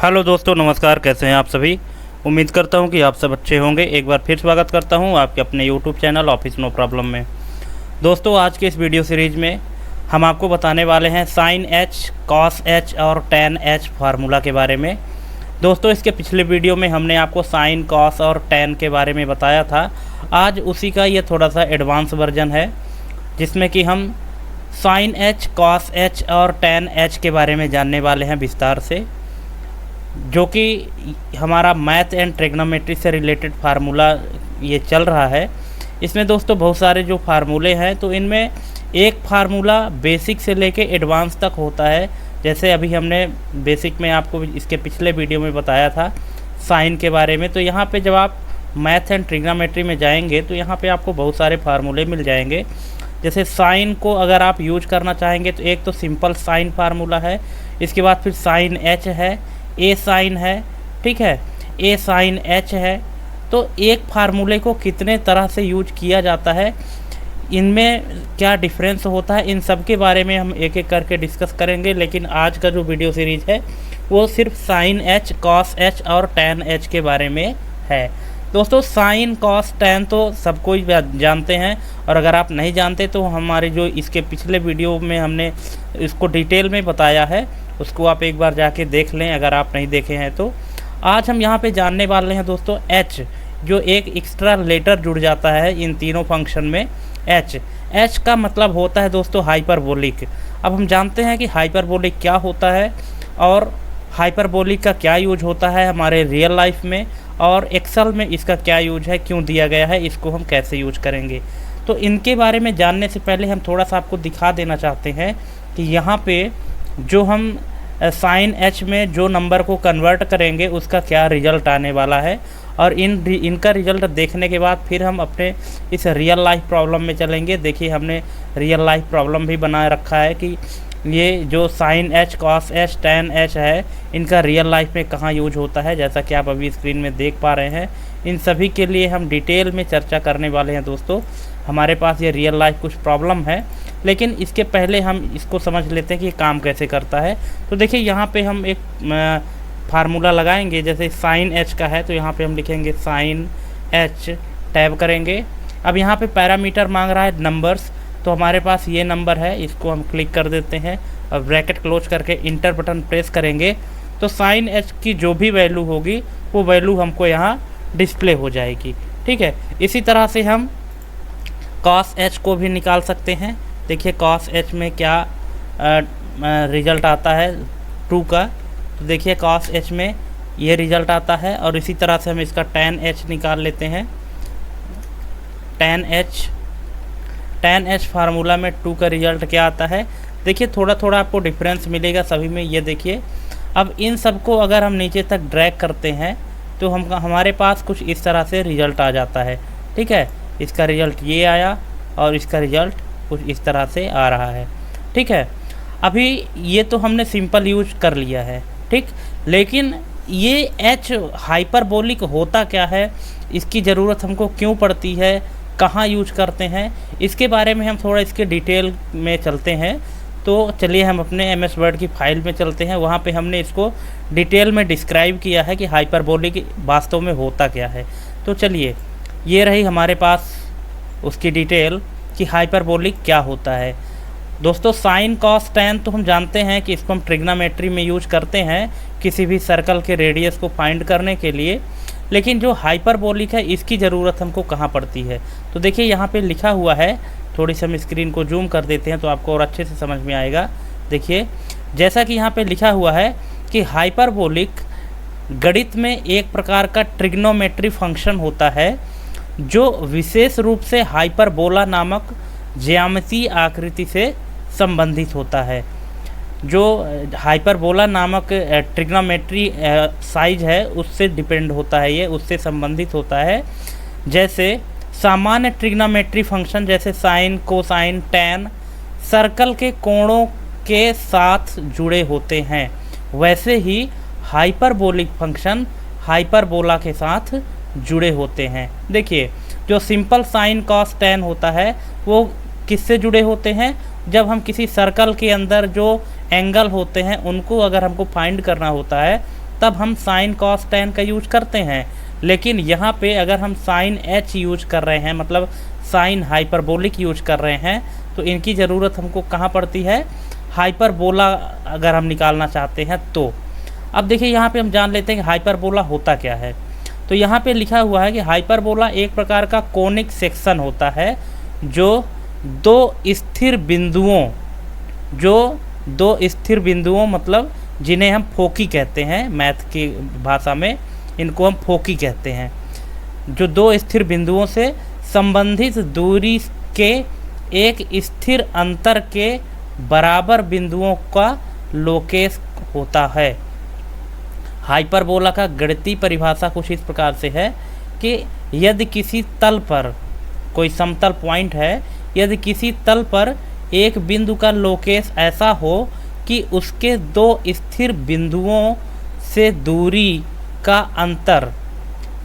Hello दोस्तों, नमस्कार। कैसे हैं आप सभी? उम्मीद करता हूं कि आप सब अच्छे होंगे। एक बार फिर स्वागत करता हूं आपके अपने YouTube channel office no problem में। दोस्तों, आज के इस वीडियो सीरीज़ में हम आपको बताने वाले हैं साइन एच, कॉस एच और टैन एच फार्मूला के बारे में। दोस्तों, इसके पिछले वीडियो में हमने आपको साइन, कॉस और टैन के बारे में बताया था। आज उसी का ये थोड़ा सा एडवांस वर्जन है, जिसमें कि हम साइन एच, कॉस एच और टैन एच के बारे में जानने वाले हैं विस्तार से, जो कि हमारा मैथ एंड ट्रिग्नोमेट्री से रिलेटेड फार्मूला ये चल रहा है। इसमें दोस्तों बहुत सारे जो फार्मूले हैं, तो इनमें एक फार्मूला बेसिक से लेके एडवांस तक होता है। जैसे अभी हमने बेसिक में आपको इसके पिछले वीडियो में बताया था साइन के बारे में। तो यहाँ पे जब आप मैथ एंड ट्रिग्नोमेट्री में जाएंगे तो यहाँ पे आपको बहुत सारे फार्मूले मिल जाएंगे। जैसे साइन को अगर आप यूज करना चाहेंगे तो एक तो सिंपल साइन फार्मूला है, इसके बाद फिर साइन एच है, ए साइन है, ठीक है, ए साइन एच है। तो एक फार्मूले को कितने तरह से यूज किया जाता है, इनमें क्या डिफरेंस होता है, इन सब के बारे में हम एक एक करके डिस्कस करेंगे। लेकिन आज का जो वीडियो सीरीज़ है वो सिर्फ साइन एच, कॉस एच और टैन एच के बारे में है। दोस्तों, साइन, कॉस, टैन तो सब कोई जानते हैं, और अगर आप नहीं जानते तो हमारे जो इसके पिछले वीडियो में हमने इसको डिटेल में बताया है, उसको आप एक बार जाके देख लें अगर आप नहीं देखे हैं तो। आज हम यहाँ पे जानने वाले हैं दोस्तों एच, जो एक एक्स्ट्रा लेटर जुड़ जाता है इन तीनों फंक्शन में। एच का मतलब होता है दोस्तों हाइपरबोलिक। अब हम जानते हैं कि हाइपरबोलिक क्या होता है और हाइपरबोलिक का क्या यूज होता है हमारे रियल लाइफ में, और एक्सेल में इसका क्या यूज है, क्यों दिया गया है, इसको हम कैसे यूज करेंगे। तो इनके बारे में जानने से पहले हम थोड़ा सा आपको दिखा देना चाहते हैं कि यहाँ पे जो हम साइन एच में जो नंबर को कन्वर्ट करेंगे उसका क्या रिज़ल्ट आने वाला है, और इनका रिज़ल्ट देखने के बाद फिर हम अपने इस रियल लाइफ प्रॉब्लम में चलेंगे। देखिए, हमने रियल लाइफ प्रॉब्लम भी बना रखा है कि ये जो sine H, cos H, tan H है, इनका रियल लाइफ में कहाँ यूज होता है। जैसा कि आप अभी स्क्रीन में देख पा रहे हैं, इन सभी के लिए हम डिटेल में चर्चा करने वाले हैं। दोस्तों, हमारे पास ये रियल लाइफ कुछ प्रॉब्लम है, लेकिन इसके पहले हम इसको समझ लेते हैं कि ये काम कैसे करता है। तो देखिए, यहाँ पे हम एक फार्मूला लगाएंगे। जैसे साइन एच का है तो यहाँ पे हम लिखेंगे साइन एच, टैब करेंगे। अब यहाँ पे पैरामीटर मांग रहा है नंबर्स, तो हमारे पास ये नंबर है, इसको हम क्लिक कर देते हैं और ब्रैकेट क्लोज करके इंटर बटन प्रेस करेंगे तो साइन एच की जो भी वैल्यू होगी वो वैल्यू हमको यहाँ डिस्प्ले हो जाएगी, ठीक है। इसी तरह से हम कॉस एच को भी निकाल सकते हैं। देखिए, कॉस एच में क्या रिज़ल्ट आता है 2 का, तो देखिए कॉस एच में ये रिज़ल्ट आता है। और इसी तरह से हम इसका टैन एच निकाल लेते हैं। टैन एच फार्मूला में 2 का रिज़ल्ट क्या आता है, देखिए थोड़ा थोड़ा आपको डिफरेंस मिलेगा सभी में। ये देखिए, अब इन सब को अगर हम नीचे तक ड्रैग करते हैं तो हमारे पास कुछ इस तरह से रिज़ल्ट आ जाता है, ठीक है। इसका रिज़ल्ट ये आया और इसका रिज़ल्ट कुछ इस तरह से आ रहा है, ठीक है। अभी ये तो हमने सिंपल यूज कर लिया है, ठीक। लेकिन ये एच हाइपरबोलिक होता क्या है, इसकी ज़रूरत हमको क्यों पड़ती है, कहाँ यूज करते हैं, इसके बारे में हम थोड़ा इसके डिटेल में चलते हैं। तो चलिए हम अपने एमएस वर्ड की फाइल में चलते हैं। वहाँ पे हमने इसको डिटेल में डिस्क्राइब किया है कि हाइपरबोलिक वास्तव में होता क्या है। तो चलिए, ये रही हमारे पास उसकी डिटेल कि हाइपरबोलिक क्या होता है। दोस्तों, साइन, कॉस, टैन तो हम जानते हैं कि इसको हम ट्रिग्नोमेट्री में यूज करते हैं किसी भी सर्कल के रेडियस को फाइंड करने के लिए। लेकिन जो हाइपरबोलिक है इसकी ज़रूरत हमको कहाँ पड़ती है, तो देखिए यहाँ पे लिखा हुआ है। थोड़ी सी हम स्क्रीन को जूम कर देते हैं तो आपको और अच्छे से समझ में आएगा। देखिए, जैसा कि यहाँ पे लिखा हुआ है कि हाइपरबोलिक गणित में एक प्रकार का ट्रिग्नोमेट्री फंक्शन होता है जो विशेष रूप से हाइपरबोला नामक ज्यामितीय आकृति से संबंधित होता है। जो हाइपरबोला नामक ट्रिग्नोमेट्री साइज है उससे डिपेंड होता है, ये उससे संबंधित होता है। जैसे सामान्य ट्रिग्नोमेट्री फंक्शन जैसे साइन, कोसाइन, टैन सर्कल के कोणों के साथ जुड़े होते हैं, वैसे ही हाइपरबोलिक फंक्शन हाइपरबोला के साथ जुड़े होते हैं। देखिए, जो सिंपल साइन, कॉस, टैन होता है वो किससे जुड़े होते हैं, जब हम किसी सर्कल के अंदर जो एंगल होते हैं उनको अगर हमको फाइंड करना होता है तब हम साइन कॉस टेन का यूज करते हैं। लेकिन यहाँ पे अगर हम साइन एच यूज कर रहे हैं, मतलब साइन हाइपरबोलिक यूज कर रहे हैं, तो इनकी ज़रूरत हमको कहाँ पड़ती है, हाइपरबोला अगर हम निकालना चाहते हैं तो। अब देखिए यहाँ पे हम जान लेते हैं कि हाइपरबोला होता क्या है। तो यहाँ पे लिखा हुआ है कि हाइपरबोला एक प्रकार का कोनिक सेक्शन होता है जो दो स्थिर बिंदुओं मतलब जिन्हें हम फोकी कहते हैं, मैथ की भाषा में इनको हम फोकी कहते हैं, जो दो स्थिर बिंदुओं से संबंधित दूरी के एक स्थिर अंतर के बराबर बिंदुओं का लोकेश होता है। हाइपरबोला का गणितीय परिभाषा कुछ इस प्रकार से है कि यदि किसी तल पर, कोई समतल पॉइंट है, यदि किसी तल पर एक बिंदु का लोकेश ऐसा हो कि उसके दो स्थिर बिंदुओं से दूरी का अंतर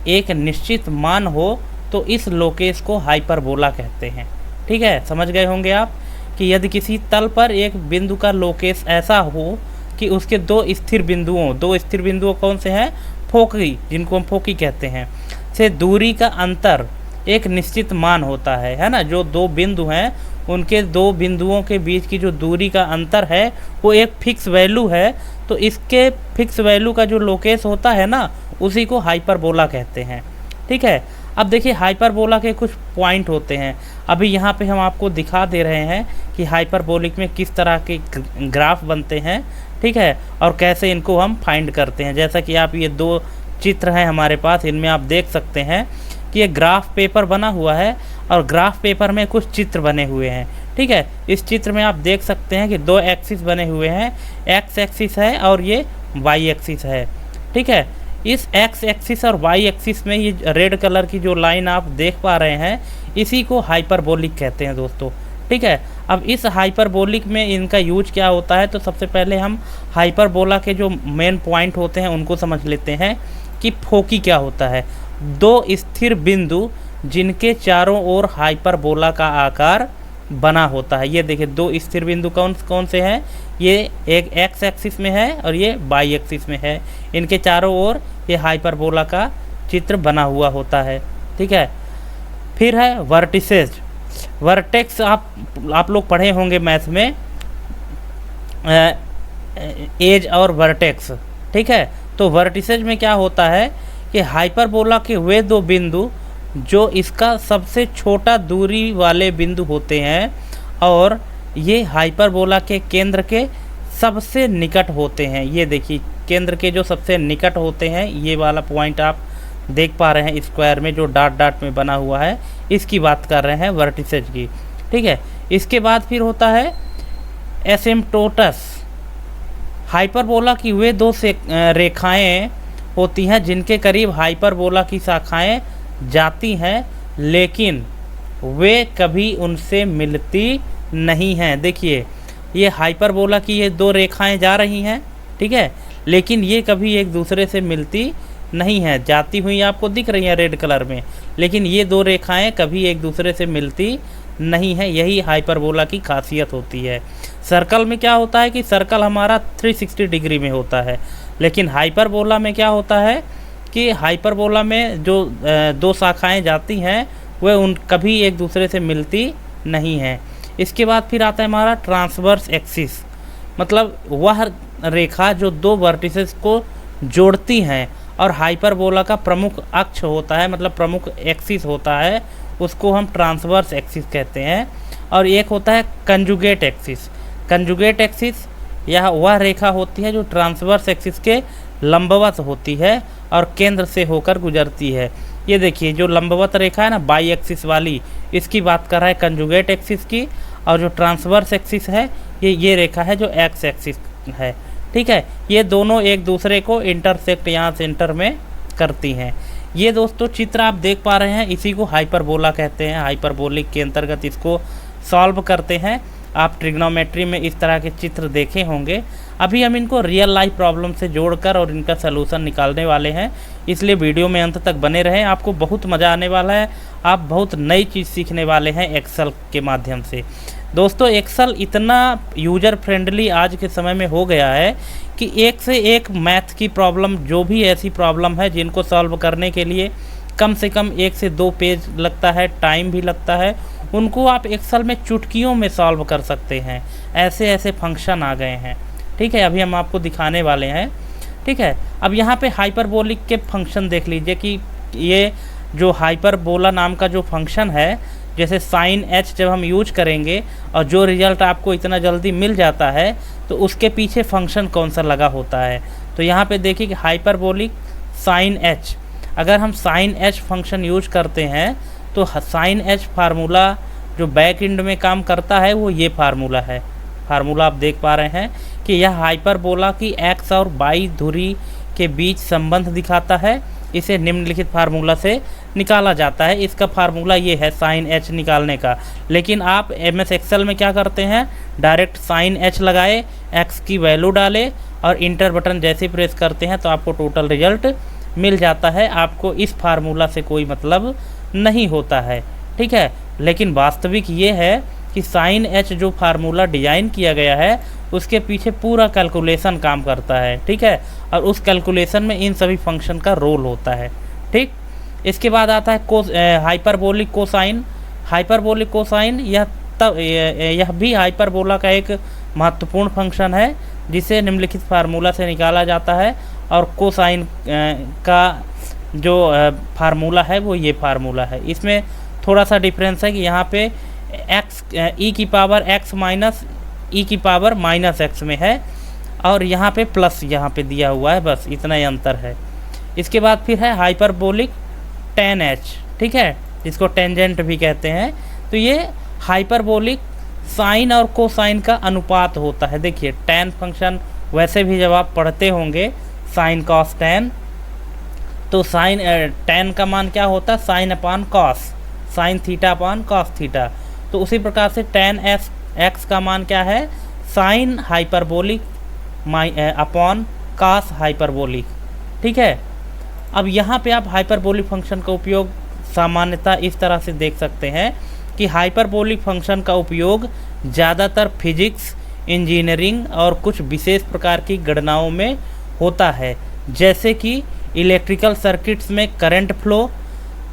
एक निश्चित मान हो, तो इस लोकेश को हाइपरबोला कहते हैं। ठीक है, समझ गए होंगे आप कि यदि किसी तल पर एक बिंदु का लोकेश ऐसा हो कि उसके दो स्थिर बिंदुओं कौन से हैं, फोकी, जिनको हम फोकी कहते हैं, से दूरी का अंतर एक निश्चित मान होता है ना। जो दो बिंदु हैं उनके दो बिंदुओं के बीच की जो दूरी का अंतर है वो एक फिक्स वैल्यू है, तो इसके फिक्स वैल्यू का जो लोकेश होता है ना, उसी को हाइपरबोला कहते हैं। ठीक है, अब देखिए हाइपरबोला के कुछ पॉइंट होते हैं। अभी यहाँ पे हम आपको दिखा दे रहे हैं कि हाइपरबोलिक में किस तरह के ग्राफ बनते हैं, ठीक है, और कैसे इनको हम फाइंड करते हैं। जैसा कि आप ये दो चित्र हैं हमारे पास, इनमें आप देख सकते हैं कि ये ग्राफ पेपर बना हुआ है और ग्राफ पेपर में कुछ चित्र बने हुए हैं। ठीक है, इस चित्र में आप देख सकते हैं कि दो एक्सिस बने हुए हैं, एक्स एक्सिस है और ये वाई एक्सिस है। ठीक है, इस एक्स एक्सिस और वाई एक्सिस में ये रेड कलर की जो लाइन आप देख पा रहे हैं, इसी को हाइपरबोलिक कहते हैं दोस्तों। ठीक है, अब इस हाइपरबोलिक में इनका यूज क्या होता है, तो सबसे पहले हम हाइपरबोला के जो मेन पॉइंट होते हैं उनको समझ लेते हैं कि फोकी क्या होता है। दो स्थिर बिंदु जिनके चारों ओर हाइपरबोला का आकार बना होता है। ये देखिए दो स्थिर बिंदु कौन से हैं, ये एक एक्स एक्सिस में है और ये वाई एक्सिस में है। इनके चारों ओर ये हाइपरबोला का चित्र बना हुआ होता है। ठीक है, फिर है वर्टिसेज। वर्टेक्स आप लोग पढ़े होंगे मैथ में, एज और वर्टेक्स। ठीक है, तो वर्टिसेज में क्या होता है कि हाइपरबोला के वे दो बिंदु जो इसका सबसे छोटा दूरी वाले बिंदु होते हैं और ये हाइपरबोला के केंद्र के सबसे निकट होते हैं। ये देखिए केंद्र के जो सबसे निकट होते हैं, ये वाला पॉइंट आप देख पा रहे हैं स्क्वायर में जो डॉट डॉट में बना हुआ है, इसकी बात कर रहे हैं वर्टिसेज की। ठीक है, इसके बाद फिर होता है एसिम्प्टोटस। हाइपरबोला की वे दो रेखाएं होती हैं जिनके करीब हाइपरबोला की शाखाएं जाती हैं, लेकिन वे कभी उनसे मिलती नहीं हैं। देखिए ये हाइपरबोला की ये दो रेखाएं जा रही हैं, ठीक है, लेकिन ये कभी एक दूसरे से मिलती नहीं है। जाती हुई आपको दिख रही हैं रेड कलर में, लेकिन ये दो रेखाएं कभी एक दूसरे से मिलती नहीं है। यही हाइपरबोला की खासियत होती है। सर्कल में क्या होता है कि सर्कल हमारा 360 डिग्री में होता है, लेकिन हाइपरबोला में क्या होता है कि हाइपरबोला में जो दो शाखाएं जाती हैं वह कभी एक दूसरे से मिलती नहीं हैं। इसके बाद फिर आता है हमारा ट्रांसवर्स एक्सिस, मतलब वह रेखा जो दो वर्टिसेस को जोड़ती हैं और हाइपरबोला का प्रमुख अक्ष होता है, मतलब प्रमुख एक्सिस होता है, उसको हम ट्रांसवर्स एक्सिस कहते हैं। और एक होता है कंजुगेट एक्सिस। कंजुगेट एक्सिस यह वह रेखा होती है जो ट्रांसवर्स एक्सिस के लंबवत होती है और केंद्र से होकर गुजरती है। ये देखिए जो लंबवत रेखा है ना बाई एक्सिस वाली, इसकी बात कर रहा है कंजुगेट एक्सिस की, और जो ट्रांसवर्स एक्सिस है ये रेखा है जो एक्स एक्सिस है। ठीक है, ये दोनों एक दूसरे को इंटरसेक्ट यहाँ सेंटर में करती हैं। ये दोस्तों चित्र आप देख पा रहे हैं, इसी को हाइपरबोला कहते हैं। हाइपरबोलिक के अंतर्गत इसको सॉल्व करते हैं। आप ट्रिग्नोमेट्री में इस तरह के चित्र देखे होंगे। अभी हम इनको रियल लाइफ प्रॉब्लम से जोड़कर और इनका सलूशन निकालने वाले हैं, इसलिए वीडियो में अंत तक बने रहें। आपको बहुत मज़ा आने वाला है, आप बहुत नई चीज़ सीखने वाले हैं एक्सेल के माध्यम से। दोस्तों एक्सेल इतना यूज़र फ्रेंडली आज के समय में हो गया है कि एक से एक मैथ की प्रॉब्लम, जो भी ऐसी प्रॉब्लम है जिनको सॉल्व करने के लिए कम से कम 1 से 2 पेज लगता है, टाइम भी लगता है, उनको आप एक्सेल में चुटकियों में सॉल्व कर सकते हैं। ऐसे ऐसे फंक्शन आ गए हैं। ठीक है, अभी हम आपको दिखाने वाले हैं। ठीक है, अब यहाँ पे हाइपरबोलिक के फंक्शन देख लीजिए कि ये जो हाइपरबोला नाम का जो फंक्शन है, जैसे साइन एच जब हम यूज करेंगे और जो रिज़ल्ट आपको इतना जल्दी मिल जाता है तो उसके पीछे फंक्शन कौन सा लगा होता है। तो यहाँ पे देखिए कि हाइपरबोलिक साइन एच, अगर हम साइन एच फंक्शन यूज करते हैं तो साइन एच फार्मूला जो बैक एंड में काम करता है वो ये फार्मूला है। फार्मूला आप देख पा रहे हैं कि यह हाइपरबोला की एक्स और वाई धुरी के बीच संबंध दिखाता है। इसे निम्नलिखित फार्मूला से निकाला जाता है। इसका फार्मूला ये है साइन एच निकालने का। लेकिन आप एमएस एक्सेल में क्या करते हैं, डायरेक्ट साइन एच लगाए, एक्स की वैल्यू डाले और इंटर बटन जैसे प्रेस करते हैं तो आपको टोटल रिजल्ट मिल जाता है। आपको इस फार्मूला से कोई मतलब नहीं होता है। ठीक है, लेकिन वास्तविक ये है कि साइन एच जो फार्मूला डिज़ाइन किया गया है उसके पीछे पूरा कैलकुलेशन काम करता है। ठीक है, और उस कैलकुलेशन में इन सभी फंक्शन का रोल होता है। ठीक, इसके बाद आता है हाइपरबोलिक कोसाइन। हाइपरबोलिक कोसाइन यह भी हाइपरबोला का एक महत्वपूर्ण फंक्शन है जिसे निम्नलिखित फार्मूला से निकाला जाता है। और कोसाइन का जो फार्मूला है वो ये फार्मूला है। इसमें थोड़ा सा डिफरेंस है कि यहाँ पे एक्स ई की पावर एक्स माइनस ई की पावर माइनस एक्स में है और यहाँ पे प्लस यहाँ पे दिया हुआ है, बस इतना ही अंतर है। इसके बाद फिर है हाइपरबोलिक टेन एच। ठीक है, जिसको टेंजेंट भी कहते हैं। तो ये हाइपरबोलिक साइन और कोसाइन का अनुपात होता है। देखिए टेन फंक्शन वैसे भी जब आप पढ़ते होंगे साइन कॉस टेन, तो साइन टेन का मान क्या होता है, sine upon cos, sine theta upon cos theta. तो उसी प्रकार से टेन एक्स का मान क्या है, sine hyperbolic upon cos hyperbolic. ठीक है, अब यहाँ पे आप हाइपरबोलिक फंक्शन का उपयोग सामान्यतः इस तरह से देख सकते हैं कि हाइपरबोलिक फंक्शन का उपयोग ज़्यादातर फिजिक्स, इंजीनियरिंग और कुछ विशेष प्रकार की गणनाओं में होता है, जैसे कि इलेक्ट्रिकल सर्किट्स में करंट फ्लो,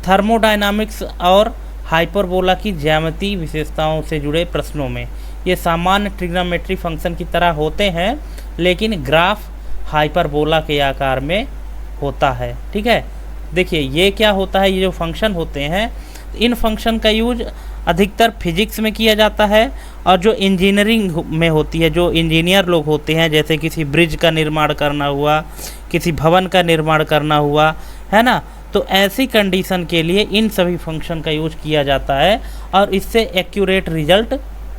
थर्मोडायनामिक्स और हाइपरबोला की ज्यामितीय विशेषताओं से जुड़े प्रश्नों में। ये सामान्य ट्रिग्नोमेट्री फंक्शन की तरह होते हैं, लेकिन ग्राफ हाइपरबोला के आकार में होता है। ठीक है, देखिए ये क्या होता है, ये जो फंक्शन होते हैं, इन फंक्शन का यूज अधिकतर फिजिक्स में किया जाता है और जो इंजीनियरिंग में होती है, जो इंजीनियर लोग होते हैं, जैसे किसी ब्रिज का निर्माण करना हुआ, किसी भवन का निर्माण करना हुआ, है ना, तो ऐसी कंडीशन के लिए इन सभी फंक्शन का यूज किया जाता है और इससे एक्यूरेट रिजल्ट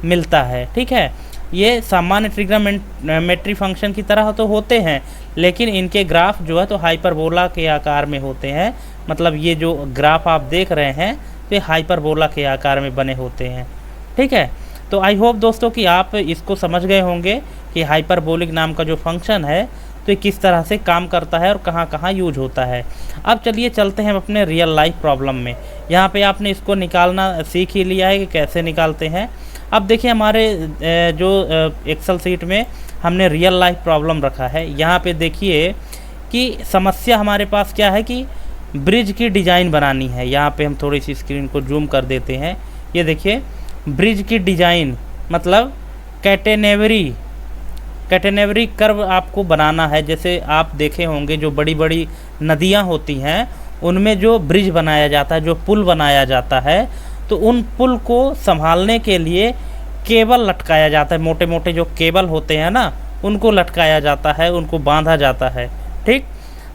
मिलता है। ठीक है, ये सामान्य ट्रिग्नोमेट्री फंक्शन की तरह तो होते हैं, लेकिन इनके ग्राफ जो है तो हाइपरबोला के आकार में होते हैं। मतलब ये जो ग्राफ आप देख रहे हैं तो ये हाइपरबोला के आकार में बने होते हैं। ठीक है, तो आई होप दोस्तों कि आप इसको समझ गए होंगे कि हाइपरबोलिक नाम का जो फंक्शन है तो ये किस तरह से काम करता है और कहाँ कहाँ यूज होता है। अब चलिए चलते हैं अपने रियल लाइफ प्रॉब्लम में। यहाँ पे आपने इसको निकालना सीख ही लिया है कि कैसे निकालते हैं। अब देखिए हमारे जो एक्सेल सीट में हमने रियल लाइफ प्रॉब्लम रखा है। यहाँ पे देखिए कि समस्या हमारे पास क्या है कि ब्रिज की डिज़ाइन बनानी है। यहाँ पे हम थोड़ी सी स्क्रीन को जूम कर देते हैं। ये देखिए ब्रिज की डिज़ाइन मतलब कैटेनरी कर्व आपको बनाना है। जैसे आप देखे होंगे जो बड़ी बड़ी नदियाँ होती हैं उनमें जो ब्रिज बनाया जाता है, जो पुल बनाया जाता है, तो उन पुल को संभालने के लिए केबल लटकाया जाता है। मोटे मोटे जो केबल होते हैं ना, उनको लटकाया जाता है, उनको बांधा जाता है। ठीक,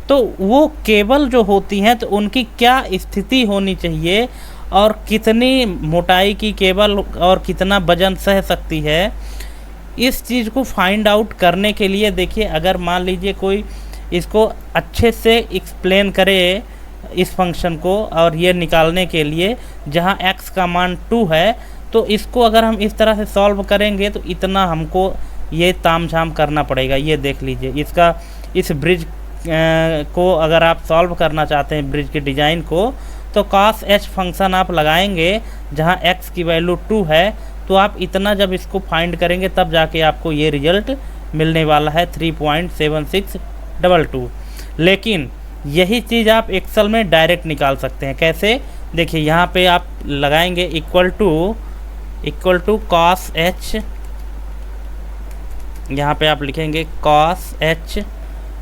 तो वो केबल जो होती हैं तो उनकी क्या स्थिति होनी चाहिए और कितनी मोटाई की केबल और कितना वजन सह सकती है, इस चीज़ को फाइंड आउट करने के लिए देखिए, अगर मान लीजिए कोई इसको अच्छे से एक्सप्लेन करे इस फंक्शन को और ये निकालने के लिए जहाँ x का मान 2 है, तो इसको अगर हम इस तरह से सॉल्व करेंगे तो इतना हमको ये तामझाम करना पड़ेगा। ये देख लीजिए, इसका इस ब्रिज को अगर आप सॉल्व करना चाहते हैं ब्रिज के डिज़ाइन को, तो cos h फंक्शन आप लगाएंगे जहाँ x की वैल्यू 2 है, तो आप इतना जब इसको फाइंड करेंगे तब जाके आपको ये रिजल्ट मिलने वाला है 3.7622। लेकिन यही चीज़ आप एक्सेल में डायरेक्ट निकाल सकते हैं। कैसे? देखिए यहाँ पे आप लगाएंगे इक्वल टू कॉस एच, यहाँ पे आप लिखेंगे कॉस एच,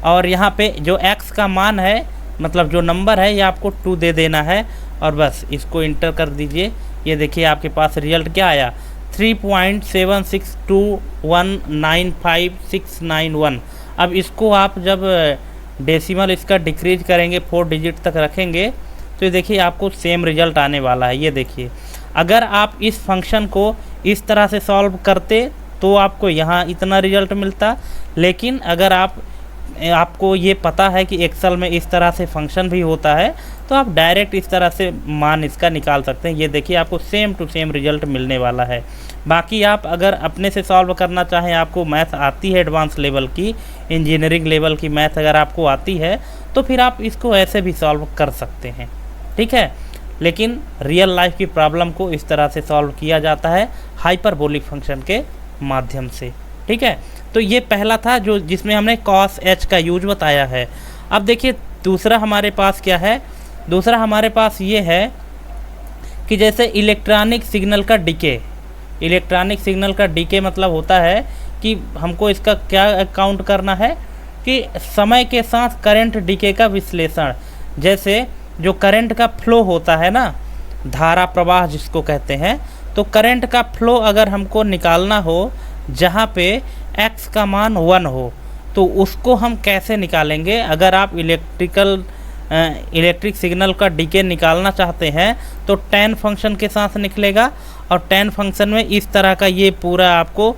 और यहाँ पे जो एक्स का मान है मतलब जो नंबर है ये आपको 2 दे देना है और बस इसको इंटर कर दीजिए। ये देखिए आपके पास रिजल्ट क्या आया 3.762195,691। अब इसको आप जब डेसिमल इसका डिक्रीज करेंगे 4 डिजिट तक रखेंगे तो ये देखिए आपको सेम रिजल्ट आने वाला है। ये देखिए अगर आप इस फंक्शन को इस तरह से सॉल्व करते तो आपको यहाँ इतना रिजल्ट मिलता, लेकिन अगर आपको ये पता है कि एक्सेल में इस तरह से फंक्शन भी होता है तो आप डायरेक्ट इस तरह से मान इसका निकाल सकते हैं। ये देखिए आपको सेम टू सेम रिजल्ट मिलने वाला है। बाकी आप अगर अपने से सॉल्व करना चाहें, आपको मैथ आती है एडवांस लेवल की, इंजीनियरिंग लेवल की मैथ अगर आपको आती है तो फिर आप इसको ऐसे भी सॉल्व कर सकते हैं, ठीक है। लेकिन रियल लाइफ की प्रॉब्लम को इस तरह से सॉल्व किया जाता है हाइपरबोलिक फंक्शन के माध्यम से, ठीक है। तो ये पहला था जो जिसमें हमने कॉस एच का यूज बताया है। अब देखिए दूसरा हमारे पास क्या है, दूसरा हमारे पास ये है कि जैसे इलेक्ट्रॉनिक सिग्नल का डिके, इलेक्ट्रॉनिक सिग्नल का डिके मतलब होता है कि हमको इसका क्या काउंट करना है कि समय के साथ करंट डिके का विश्लेषण। जैसे जो करंट का फ्लो होता है ना, धारा प्रवाह जिसको कहते हैं, तो करंट का फ्लो अगर हमको निकालना हो जहाँ पे x का मान 1 हो तो उसको हम कैसे निकालेंगे। अगर आप इलेक्ट्रिक सिग्नल का डीके निकालना चाहते हैं तो tan फंक्शन के साथ निकलेगा, और tan फंक्शन में इस तरह का ये पूरा आपको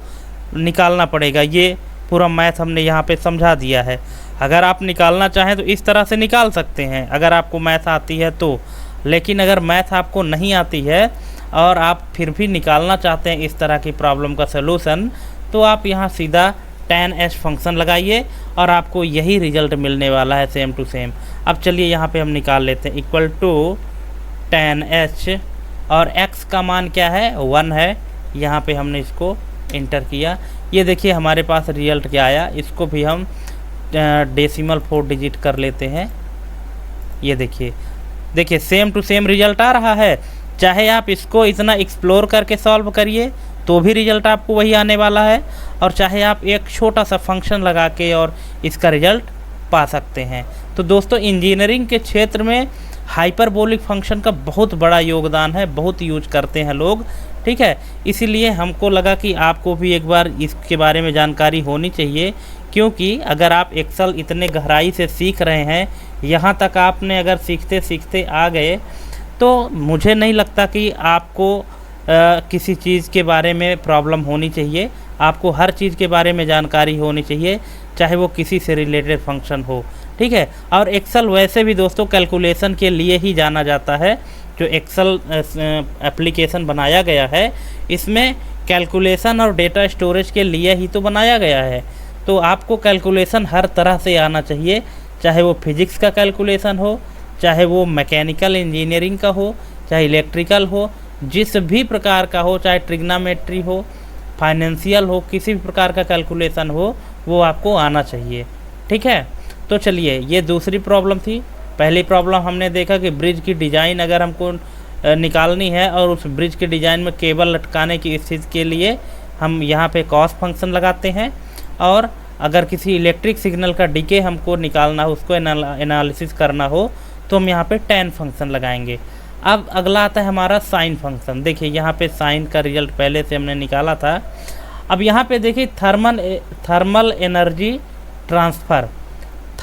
निकालना पड़ेगा। ये पूरा मैथ हमने यहाँ पे समझा दिया है। अगर आप निकालना चाहें तो इस तरह से निकाल सकते हैं अगर आपको मैथ आती है तो, लेकिन अगर मैथ आपको नहीं आती है और आप फिर भी निकालना चाहते हैं इस तरह की प्रॉब्लम का सलूशन, तो आप यहाँ सीधा tan h फंक्शन लगाइए और आपको यही रिजल्ट मिलने वाला है सेम टू सेम। अब चलिए यहाँ पे हम निकाल लेते हैं इक्वल टू tan h, और x का मान क्या है 1 है, यहाँ पे हमने इसको इंटर किया। ये देखिए हमारे पास रिजल्ट क्या आया, इसको भी हम डेसिमल 4 डिजिट कर लेते हैं। ये देखिए सेम टू सेम रिजल्ट आ रहा है। चाहे आप इसको इतना एक्सप्लोर करके सॉल्व करिए तो भी रिजल्ट आपको वही आने वाला है, और चाहे आप एक छोटा सा फंक्शन लगा के और इसका रिजल्ट पा सकते हैं। तो दोस्तों इंजीनियरिंग के क्षेत्र में हाइपरबोलिक फंक्शन का बहुत बड़ा योगदान है, बहुत यूज करते हैं लोग, ठीक है। इसीलिए हमको लगा कि आपको भी एक बार इसके बारे में जानकारी होनी चाहिए, क्योंकि अगर आप एक्सेल इतने गहराई से सीख रहे हैं, यहाँ तक आपने अगर सीखते सीखते आ गए, तो मुझे नहीं लगता कि आपको किसी चीज़ के बारे में प्रॉब्लम होनी चाहिए। आपको हर चीज़ के बारे में जानकारी होनी चाहिए, चाहे वो किसी से रिलेटेड फंक्शन हो, ठीक है। और एक्सेल वैसे भी दोस्तों कैलकुलेशन के लिए ही जाना जाता है। जो एक्सेल एप्लीकेशन बनाया गया है इसमें कैलकुलेशन और डेटा स्टोरेज के लिए ही तो बनाया गया है। तो आपको कैलकुलेशन हर तरह से आना चाहिए, चाहे वो फिजिक्स का कैलकुलेशन हो, चाहे वो मैकेनिकल इंजीनियरिंग का हो, चाहे इलेक्ट्रिकल हो, जिस भी प्रकार का हो, चाहे ट्रिग्नोमेट्री हो, फाइनेंशियल हो, किसी भी प्रकार का कैलकुलेशन हो, वो आपको आना चाहिए, ठीक है। तो चलिए ये दूसरी प्रॉब्लम थी। पहली प्रॉब्लम हमने देखा कि ब्रिज की डिज़ाइन अगर हमको निकालनी है और उस ब्रिज के डिज़ाइन में केबल लटकाने की स्थिति के लिए हम यहाँ पे कॉस फंक्शन लगाते हैं, और अगर किसी इलेक्ट्रिक सिग्नल का डीके हमको निकालना हो, उसको एनालिसिस करना हो, तो हम यहाँ पे tan फंक्शन लगाएंगे। अब अगला आता है हमारा साइन फंक्शन। देखिए यहाँ पे साइन का रिजल्ट पहले से हमने निकाला था। अब यहाँ पे देखिए thermal energy transfer.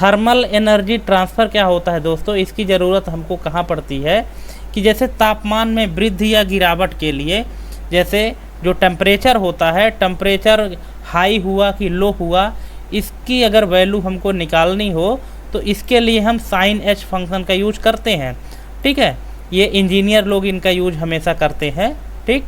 Thermal energy transfer क्या होता है दोस्तों, इसकी ज़रूरत हमको कहाँ पड़ती है कि जैसे तापमान में वृद्धि या गिरावट के लिए, जैसे जो टेम्परेचर होता है, टेम्परेचर हाई हुआ कि लो हुआ, इसकी अगर वैल्यू हमको निकालनी हो तो इसके लिए हम साइन एच फंक्शन का यूज करते हैं, ठीक है। ये इंजीनियर लोग इनका यूज हमेशा करते हैं, ठीक।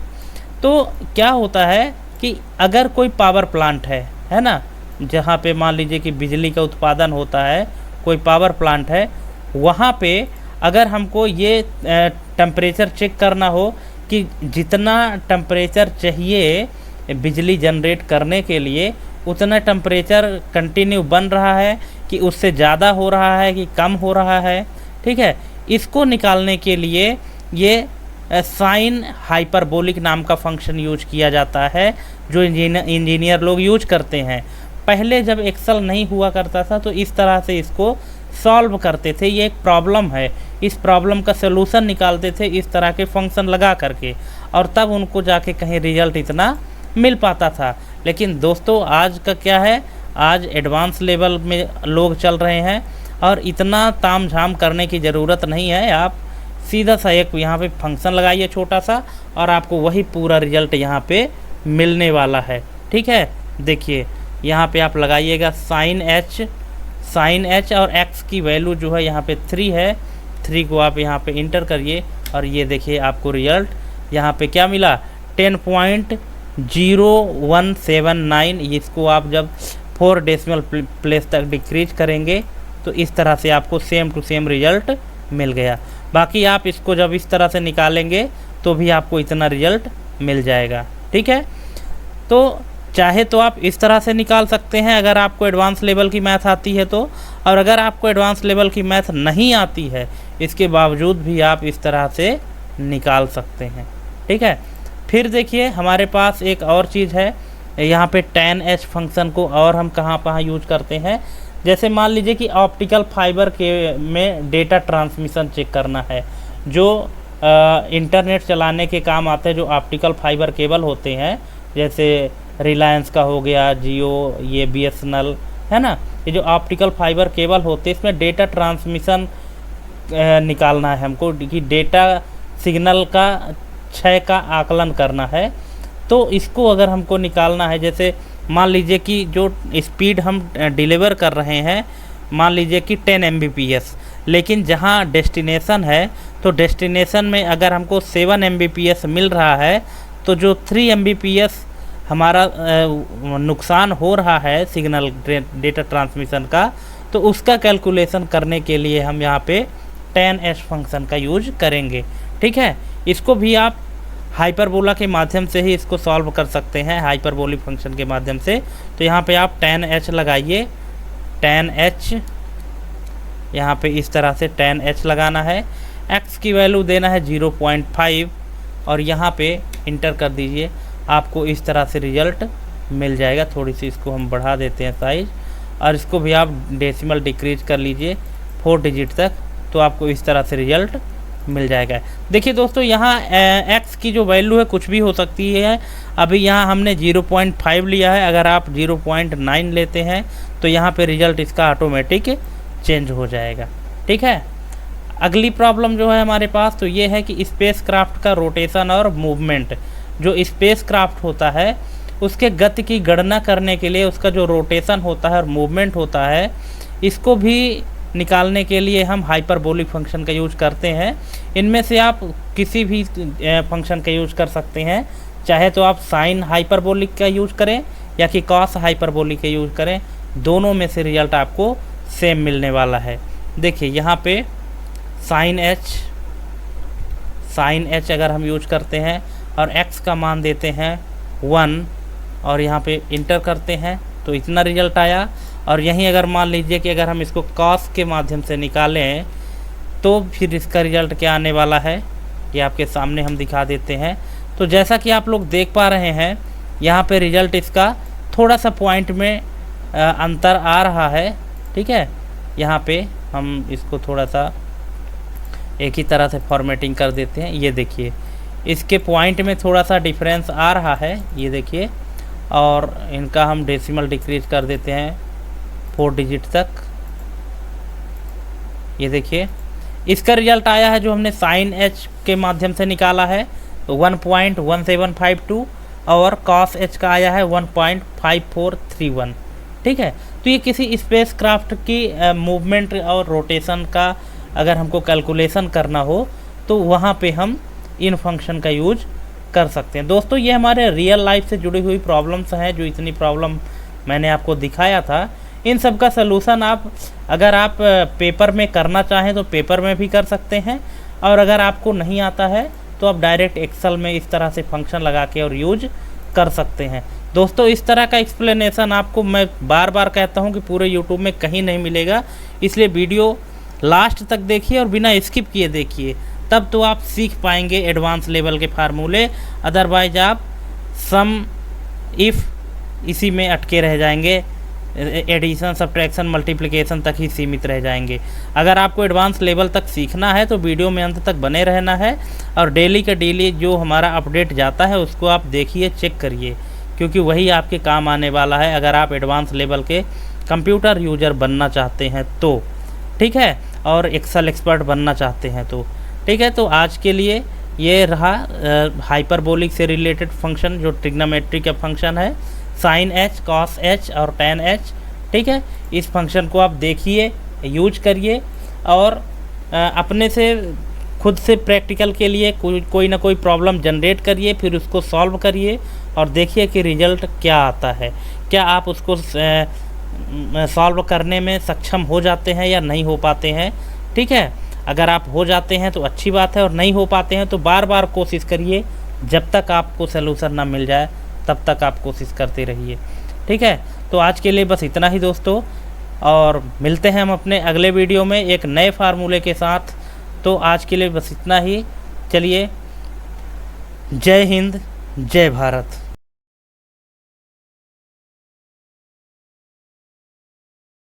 तो क्या होता है कि अगर कोई पावर प्लांट है ना, जहाँ पे मान लीजिए कि बिजली का उत्पादन होता है, कोई पावर प्लांट है, वहाँ पे अगर हमको ये टेम्परेचर चेक करना हो कि जितना टेम्परेचर चाहिए बिजली जनरेट करने के लिए उतना टेम्परेचर कंटिन्यू बन रहा है कि उससे ज़्यादा हो रहा है कि कम हो रहा है। ठीक है, इसको निकालने के लिए ये साइन हाइपरबोलिक नाम का फंक्शन यूज किया जाता है जो इंजीनियर लोग यूज करते हैं। पहले जब एक्सेल नहीं हुआ करता था तो इस तरह से इसको सॉल्व करते थे। ये एक प्रॉब्लम है, इस प्रॉब्लम का सलूशन निकालते थे इस तरह के फंक्शन लगा करके, और तब उनको जाके कहीं रिजल्ट इतना मिल पाता था। लेकिन दोस्तों आज का क्या है, आज एडवांस लेवल में लोग चल रहे हैं और इतना ताम झाम करने की ज़रूरत नहीं है। आप सीधा सा एक यहाँ पे फंक्शन लगाइए छोटा सा और आपको वही पूरा रिजल्ट यहाँ पे मिलने वाला है। ठीक है, देखिए यहाँ पे आप लगाइएगा साइन एच और x की वैल्यू जो है यहाँ पे 3 है। 3 को आप यहाँ पे इंटर करिए और ये देखिए आपको रिजल्ट यहाँ पे क्या मिला, 10.0179। इसको आप जब 4 डेसिमल प्लेस तक डिक्रीज करेंगे तो इस तरह से आपको सेम टू सेम रिजल्ट मिल गया। बाकी आप इसको जब इस तरह से निकालेंगे तो भी आपको इतना रिजल्ट मिल जाएगा। ठीक है, तो चाहे तो आप इस तरह से निकाल सकते हैं अगर आपको एडवांस लेवल की मैथ आती है तो, और अगर आपको एडवांस लेवल की मैथ नहीं आती है इसके बावजूद भी आप इस तरह से निकाल सकते हैं। ठीक है, फिर देखिए हमारे पास एक और चीज़ है यहाँ पे tan h फंक्शन को और हम कहाँ यूज करते हैं। जैसे मान लीजिए कि ऑप्टिकल फाइबर के में डेटा ट्रांसमिशन चेक करना है, जो इंटरनेट चलाने के काम आते हैं, जो ऑप्टिकल फाइबर केबल होते हैं, जैसे रिलायंस का हो गया, जियो, ये BSNL है ना, ये जो ऑप्टिकल फाइबर केबल होते हैं इसमें डेटा ट्रांसमिशन निकालना है हमको कि डेटा सिग्नल का क्षय का आकलन करना है। तो इसको अगर हमको निकालना है, जैसे मान लीजिए कि जो स्पीड हम डिलीवर कर रहे हैं मान लीजिए कि 10 Mbps, लेकिन जहां डेस्टिनेशन है तो डेस्टिनेशन में अगर हमको 7 Mbps मिल रहा है तो जो 3 Mbps हमारा नुकसान हो रहा है सिग्नल डेटा ट्रांसमिशन का, तो उसका कैलकुलेशन करने के लिए हम यहाँ पे tan h फंक्शन का यूज करेंगे। ठीक है, इसको भी आप हाइपरबोला के माध्यम से ही इसको सॉल्व कर सकते हैं, हाइपरबोलिक फंक्शन के माध्यम से। तो यहाँ पे आप tan h लगाइए, tan h यहाँ पे इस तरह से tan h लगाना है, x की वैल्यू देना है 0.5 और यहाँ पे इंटर कर दीजिए, आपको इस तरह से रिजल्ट मिल जाएगा। थोड़ी सी इसको हम बढ़ा देते हैं साइज, और इसको भी आप डेसिमल डिक्रीज कर लीजिए 4 डिजिट तक, तो आपको इस तरह से रिजल्ट मिल जाएगा। देखिए दोस्तों यहाँ x की जो वैल्यू है कुछ भी हो सकती है। अभी यहाँ हमने 0.5 लिया है, अगर आप 0.9 लेते हैं तो यहाँ पे रिजल्ट इसका ऑटोमेटिक चेंज हो जाएगा। ठीक है, अगली प्रॉब्लम जो है हमारे पास तो ये है कि स्पेस क्राफ्ट का रोटेशन और मूवमेंट। जो स्पेस क्राफ्ट होता है उसके गति की गणना करने के लिए उसका जो रोटेशन होता है और मूवमेंट होता है, इसको भी निकालने के लिए हम हाइपरबोलिक फंक्शन का यूज करते हैं। इनमें से आप किसी भी फंक्शन का यूज कर सकते हैं, चाहे तो आप साइन हाइपरबोलिक का यूज करें या कि कॉस हाइपरबोलिक का यूज करें, दोनों में से रिजल्ट आपको सेम मिलने वाला है। देखिए यहाँ पे साइन एच अगर हम यूज करते हैं और x का मान देते हैं 1 और यहाँ पे इंटर करते हैं तो इतना रिजल्ट आया। और यहीं अगर मान लीजिए कि अगर हम इसको कॉस के माध्यम से निकालें तो फिर इसका रिजल्ट क्या आने वाला है, ये आपके सामने हम दिखा देते हैं। तो जैसा कि आप लोग देख पा रहे हैं यहाँ पे रिजल्ट इसका थोड़ा सा पॉइंट में अंतर आ रहा है। ठीक है, यहाँ पे हम इसको थोड़ा सा एक ही तरह से फॉर्मेटिंग कर देते हैं। ये देखिए इसके पॉइंट में थोड़ा सा डिफरेंस आ रहा है, ये देखिए, और इनका हम डेसिमल डिक्रीज कर देते हैं 4 डिजिट तक। ये देखिए इसका रिजल्ट आया है जो हमने साइन एच के माध्यम से निकाला है 1.1752 और कॉस एच का आया है 1.5431। ठीक है, तो ये किसी स्पेस क्राफ्ट की मूवमेंट और रोटेशन का अगर हमको कैलकुलेशन करना हो तो वहाँ पे हम इन फंक्शन का यूज कर सकते हैं। दोस्तों ये हमारे रियल लाइफ से जुड़ी हुई प्रॉब्लम्स हैं, जो इतनी प्रॉब्लम मैंने आपको दिखाया था। इन सब का सलूशन आप अगर आप पेपर में करना चाहें तो पेपर में भी कर सकते हैं, और अगर आपको नहीं आता है तो आप डायरेक्ट एक्सेल में इस तरह से फंक्शन लगा के और यूज कर सकते हैं। दोस्तों इस तरह का एक्सप्लेनेशन आपको मैं बार बार कहता हूं कि पूरे यूट्यूब में कहीं नहीं मिलेगा, इसलिए वीडियो लास्ट तक देखिए और बिना स्किप किए देखिए, तब तो आप सीख पाएंगे एडवांस लेवल के फार्मूले। अदरवाइज आप सम इफ़ इसी में अटके रह जाएंगे, एडिशन सब्ट्रैक्शन मल्टीप्लिकेशन तक ही सीमित रह जाएंगे। अगर आपको एडवांस लेवल तक सीखना है तो वीडियो में अंत तक बने रहना है और डेली का डेली जो हमारा अपडेट जाता है उसको आप देखिए, चेक करिए, क्योंकि वही आपके काम आने वाला है अगर आप एडवांस लेवल के कंप्यूटर यूजर बनना चाहते हैं तो, ठीक है, और एक्सेल एक्सपर्ट बनना चाहते हैं तो, ठीक है। तो आज के लिए ये रहा हाइपरबोलिक से रिलेटेड फंक्शन, जो ट्रिग्नोमेट्री का फंक्शन है, साइन एच, कॉस एच और टेन एच, ठीक है। इस फंक्शन को आप देखिए, यूज करिए और अपने से खुद से प्रैक्टिकल के लिए कोई ना कोई प्रॉब्लम जनरेट करिए, फिर उसको सॉल्व करिए और देखिए कि रिजल्ट क्या आता है, क्या आप उसको सॉल्व करने में सक्षम हो जाते हैं या नहीं हो पाते हैं, ठीक है। अगर आप हो जाते हैं तो अच्छी बात है और नहीं हो पाते हैं तो बार बार कोशिश करिए, जब तक आपको सलूशन ना मिल जाए तब तक आप कोशिश करते रहिए, ठीक है। तो आज के लिए बस इतना ही दोस्तों, और मिलते हैं हम अपने अगले वीडियो में एक नए फार्मूले के साथ। तो आज के लिए बस इतना ही, चलिए, जय हिंद, जय भारत।